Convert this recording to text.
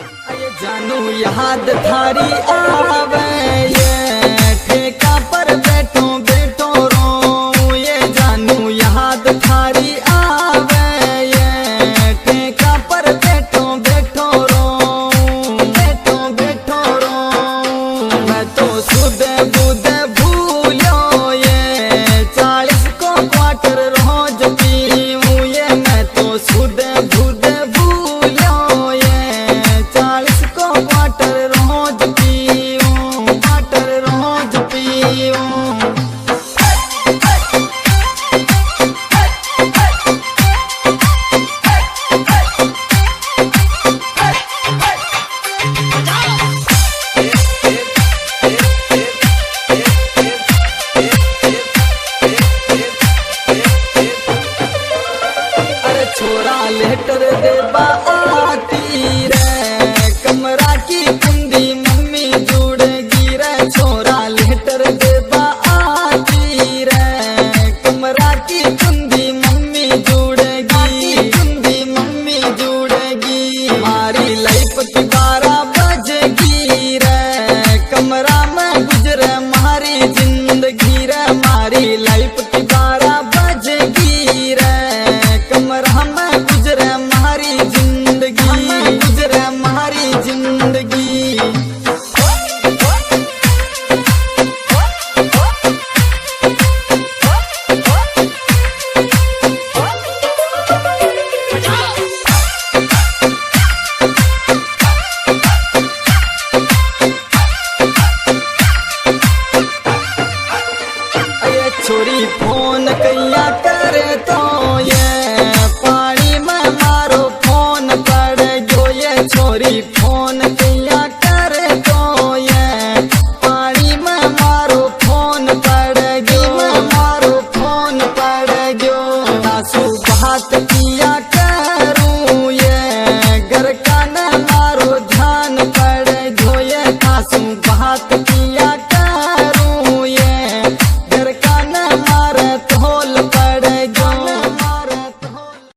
ये जानू याद थारी आवे ये ठेका पर बैठो बैठो रो। ये जानू याद थारी आवे ये ठेका पर बैठो बैठो रो। बैठो बैठो रो मैं तो सुध बुध भूलो ये 40 को क्वार्टर रोज पीऊं। ये मैं तो सुध बुध भूलो ये 40 को क्वार्टर रोज पीऊं। क्वार्टर रोज पीऊं। अरे छोरा लेटर देबा आती रे कमरा की कुंडी मम्मी जुड़ेगी रे। छोरा लेटर देबा आती रे कमरा की कुंडी मम्मी जुड़ेगी। कुंडी मम्मी जुड़ेगी हमारी लाइफ की 12 बजेगी रे। कमरा में गुजरे हमारी जिंदगी रे। हमारी लाइफ की 12 बजेगी रे। कमरा में गुजरे हमारी जिंदगी। गुजरे हमारी जिंदगी। ये छोरी फोन कैया करे तो ये पानी में मारो फोन पड़ गयो। ये छोरी फोन के